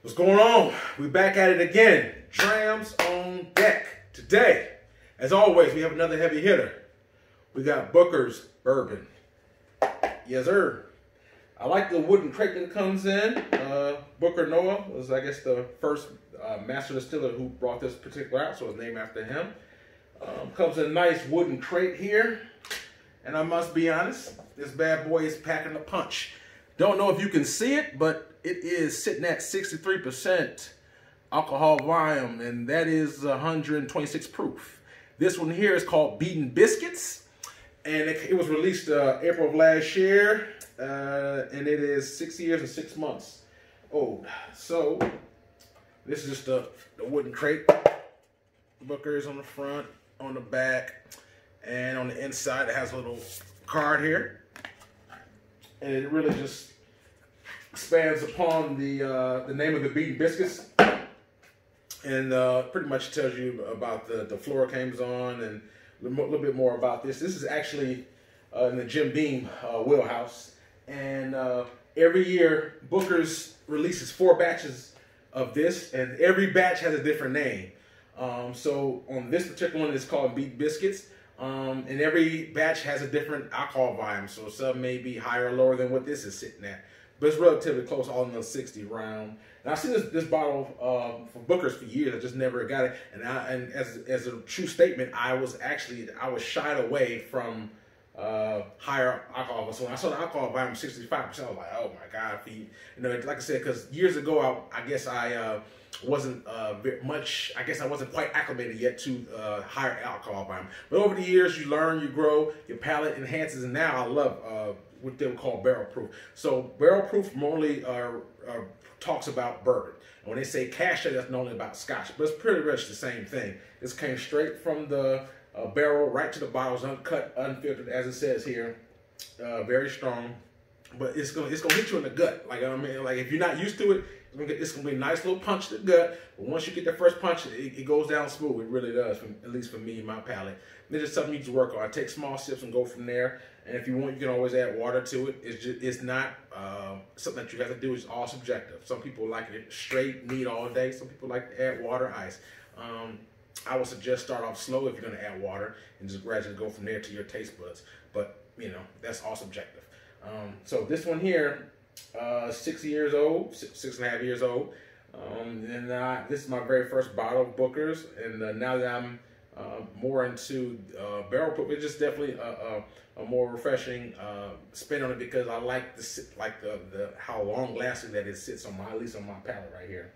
What's going on? We back at it again. Drams on deck. Today, as always, we have another heavy hitter. We got Booker's Bourbon. Yes, sir. I like the wooden crate that it comes in. Booker Noah was, I guess, the first master distiller who brought this particular out, so it's named after him. Comes in a nice wooden crate here. And I must be honest, this bad boy is packing a punch. Don't know if you can see it, but it is sitting at 63% alcohol volume, and that is 126 proof. This one here is called BISCUITS, and it was released April of last year, and it is 6 years and 6 months old. So this is just the wooden crate. Booker is on the front, on the back, and on the inside it has a little card here. And it really just expands upon the name of the BISCUITS, and pretty much tells you about the floor it comes on and a little bit more about this. This is actually in the Jim Beam wheelhouse, and every year Booker's releases 4 batches of this, and every batch has a different name. So on this particular one, it's called BISCUITS. And every batch has a different alcohol volume, so some may be higher or lower than what this is sitting at, but it's relatively close, all in the 60 round. And I've seen this bottle for Booker's for years. I just never got it, and as a true statement, I was shied away from higher alcohol. So when I saw the alcohol volume 65%, I was like, oh my god, like I said, because years ago I guess I wasn't I guess I wasn't quite acclimated yet to higher alcohol volume. But over the years, you learn, you grow, your palate enhances, and now I love what they would call barrel proof. So barrel proof normally talks about bourbon. And when they say cache, that's normally about scotch, but it's pretty much the same thing. This came straight from the barrel right to the bottles, uncut, unfiltered, as it says here. Very strong, but it's gonna hit you in the gut. Like, I mean, like if you're not used to it, it's gonna be a nice little punch to the gut. But once you get the first punch, it goes down smooth. It really does, at least for me, my palate. It's just something you need to work on. Take small sips and go from there. And if you want, you can always add water to it. It's not something that you have to do. It's all subjective. Some people like it straight, neat all day. Some people like to add water, ice. I would suggest start off slow if you're going to add water and just gradually go from there to your taste buds. But, you know, that's all subjective. So this one here, 6 years old, 6.5 years old. And this is my very first bottle of Booker's. And now that I'm more into barrel proof, it's just definitely a more refreshing spin on it, because I like how long lasting that it sits on at least on my palate right here.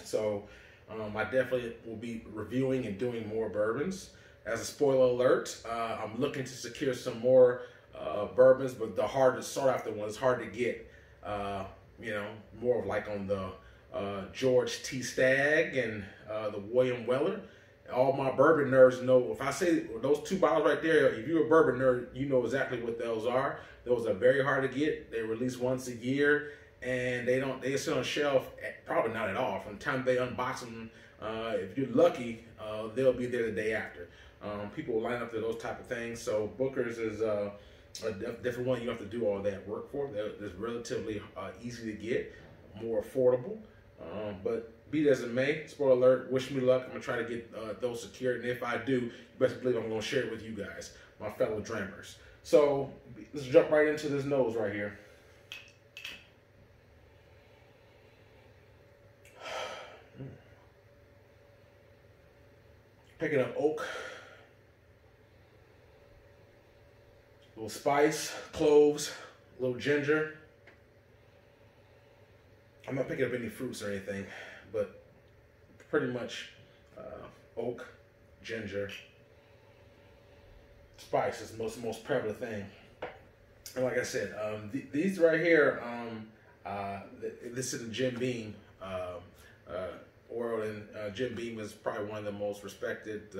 So I definitely will be reviewing and doing more bourbons. As a spoiler alert, I'm looking to secure some more bourbons, but the hard to start after one is hard to get. You know, more of like on the George T. Stagg and the William Weller. All my bourbon nerds know, if I say those 2 bottles right there, if you're a bourbon nerd, you know exactly what those are. Those are very hard to get. They release once a year, and they sit on the shelf probably not at all. From the time they unbox them, if you're lucky, they'll be there the day after. People line up to those type of things. So Booker's is a different one. You don't have to do all that work for. It's relatively easy to get, more affordable. But be it as it may, spoiler alert, wish me luck. I'm going to try to get those secured. And if I do, you best believe I'm going to share it with you guys, my fellow Drammers. So let's jump right into this nose right here. Picking up oak, a little spice, cloves, a little ginger. I'm not picking up any fruits or anything, but pretty much oak, ginger, spice is the most prevalent thing. And like I said, these right here, this is a Jim Beam world, and Jim Beam is probably one of the most respected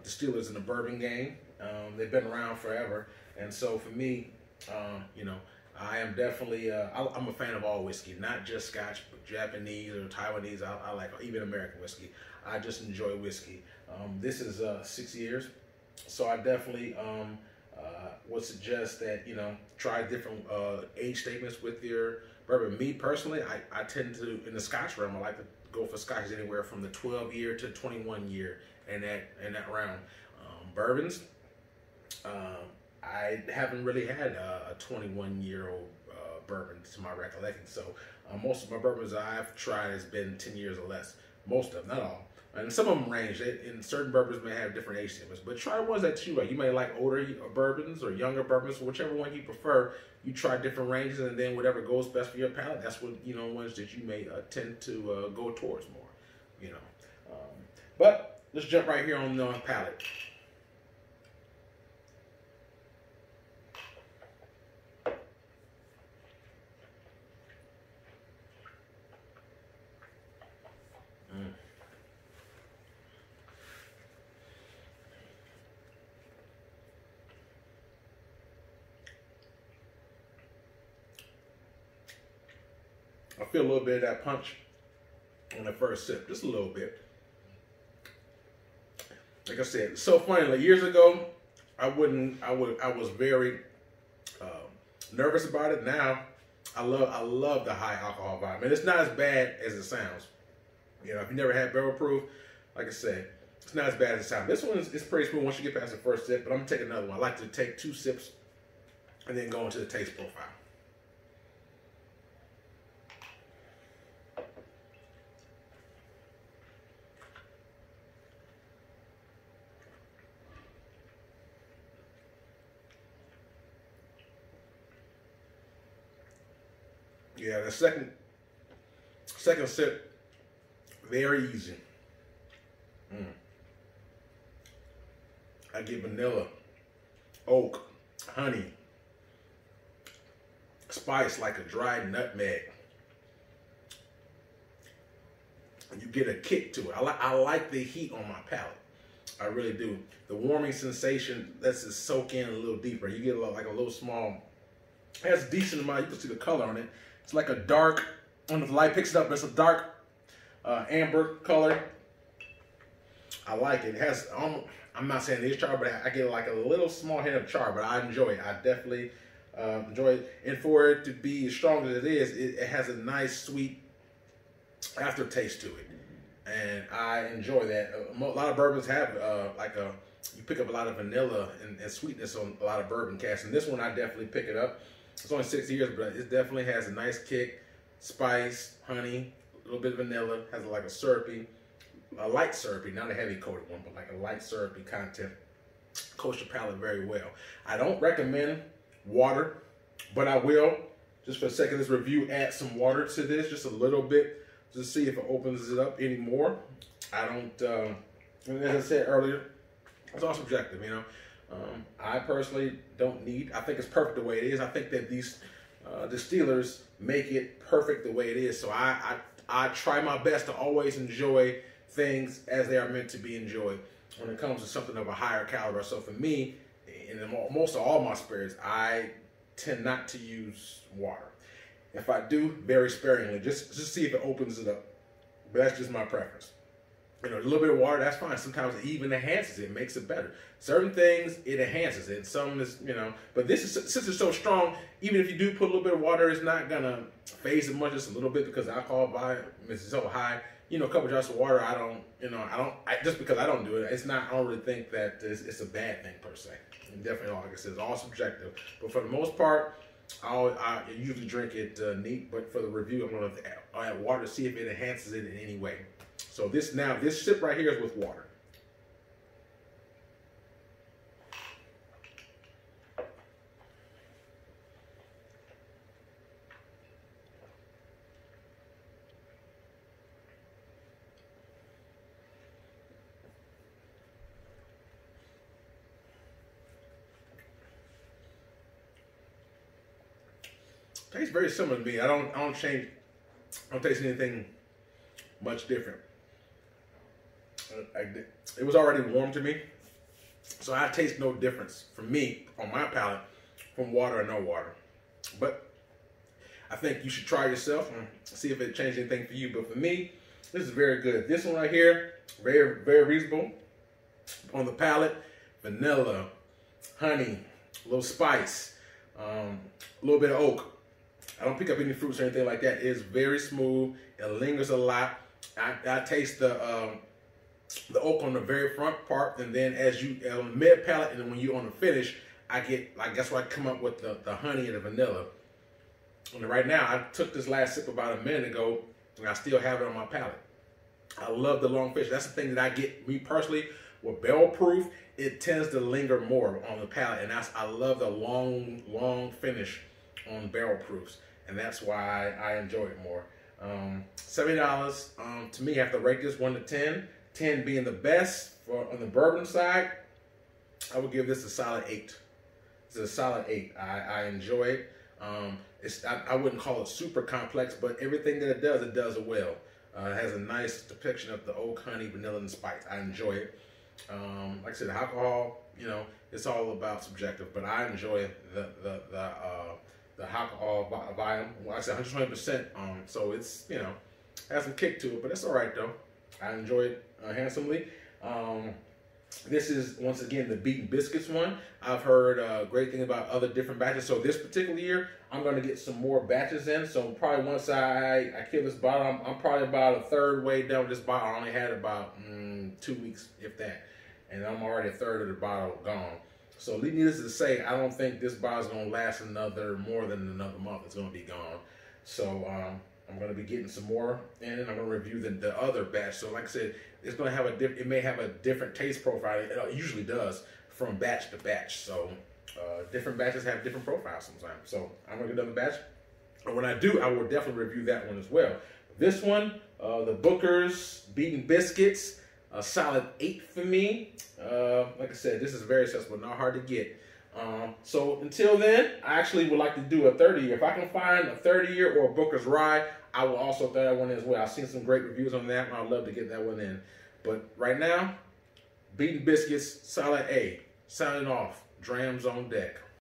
distillers in the bourbon game. They've been around forever, and so for me, you know, I am definitely, I'm a fan of all whiskey, not just Scotch, but Japanese or Taiwanese. I like even American whiskey. I just enjoy whiskey. This is 6 years, so I definitely would suggest that, you know, try different age statements with your bourbon. Me personally, I tend to, in the Scotch realm, I like to go for Scotches anywhere from the 12-year to 21-year in that round. Bourbons, I haven't really had a 21-year-old bourbon to my recollection. So most of my bourbons I've tried has been 10 years or less. Most of them, not all. And some of them range. In certain bourbons may have different age limits, but try ones that you like. You may like older bourbons or younger bourbons, whichever one you prefer. You try different ranges, and then whatever goes best for your palate, that's what ones that you may tend to go towards more. But let's jump right here on the palate. I feel a little bit of that punch on the first sip, just a little bit. Like I said, it's so funny. Like years ago, I was very nervous about it. Now, I love the high alcohol vibe, and it's not as bad as it sounds. If you never had barrel proof, like I said, it's not as bad as it sounds. This one is pretty smooth once you get past the first sip. But I'm gonna take another one. I like to take 2 sips and then go into the taste profile. Yeah, the second sip, very easy. I get vanilla, oak, honey, spice like a dried nutmeg. You get a kick to it. I like the heat on my palate. I really do. The warming sensation lets it soak in a little deeper. You get like a little small. It has a decent amount. You can see the color on it. It's like a dark. I don't know if the light picks it up, but it's a dark amber color. I like it. It has. I'm not saying it's char, but I get like a little small hint of char. But I enjoy it. I definitely enjoy it. And for it to be as strong as it is, it has a nice sweet aftertaste to it, and I enjoy that. A lot of bourbons have you pick up a lot of vanilla and sweetness on a lot of bourbon casks, and this one I definitely pick it up. It's only 6 years, but it definitely has a nice kick, spice, honey, a little bit of vanilla, has like a light syrupy, not a heavy coated one, but like a light syrupy content. Coats your palate very well. I don't recommend water, but I will, just for the sake of this review, add some water to this, just a little bit, to see if it opens it up anymore. I don't, as I said earlier, it's all subjective, I personally don't need, I think it's perfect the way it is. I think that these distillers make it perfect the way it is. So I try my best to always enjoy things as they are meant to be enjoyed when it comes to something of a higher caliber. So for me, in most of all my spirits, I tend not to use water. If I do, very sparingly, just see if it opens it up. But that's just my preference. A little bit of water, that's fine. Sometimes it even enhances it, makes it better. Certain things, it enhances it. Some is, but this is, since it's so strong, even if you do put a little bit of water, it's not gonna phase it much, just a little bit, because the alcohol volume is so high. A couple drops of water, just because I don't do it, it's not, I don't really think that it's a bad thing per se. And definitely, like I said, it's all subjective. But for the most part, I usually drink it neat, but for the review, I'm going to add water to see if it enhances it in any way. So this sip right here is with water. Tastes very similar to me. I don't taste anything much different. It was already warm to me, so I taste no difference from me on my palate from water or no water. But I think you should try yourself and see if it changed anything for you. But for me, this is very good. This one right here, very, very reasonable on the palate. Vanilla, honey, a little spice, a little bit of oak. I don't pick up any fruits or anything like that. It is very smooth. It lingers a lot. I taste the oak on the very front part, and then as you on the mid palate, and then when you on the finish, I get like that's why I come up with the honey and the vanilla. And right now, I took this last sip about a minute ago, and I still have it on my palate. I love the long finish. That's the thing that I get, me personally, with barrel proof. It tends to linger more on the palate, and I love the long finish on barrel proofs, and that's why I enjoy it more. $70 to me. I have to rate this 1 to 10. 10 being the best on the bourbon side. I would give this a solid 8. It's a solid 8. I enjoy it. I wouldn't call it super complex, but everything that it does it well. It has a nice depiction of the oak, honey, vanilla, and spice. I enjoy it. Like I said, the alcohol, you know, it's all about subjective, but I enjoy the alcohol volume. Well, I said 120%. So it's, you know, has some kick to it, but it's all right though. I enjoy it handsomely. This is, once again, the Beaten Biscuits one. I've heard great things about other different batches. So this particular year, I'm going to get some more batches in. So probably once I kill this bottle, I'm probably about a third way done with this bottle. I only had about 2 weeks, if that. And I'm already a third of the bottle gone. So needless to say, I don't think this bottle is going to last more than another month. It's going to be gone. So I'm going to be getting some more in, and I'm going to review the other batch. So like I said, it's going to have it may have a different taste profile. It usually does from batch to batch. So different batches have different profiles sometimes. So I'm going to get another batch. And when I do, I will definitely review that one as well. This one, the Booker's Beaten Biscuits, a solid 8 for me. Like I said, this is very accessible, not hard to get. So until then, I actually would like to do a 30-year. If I can find a 30-year or a Booker's Rye, I will also throw that one in as well. I've seen some great reviews on that, and I'd love to get that one in. But right now, Beaten Biscuits, solid A. Signing off, Drams on deck.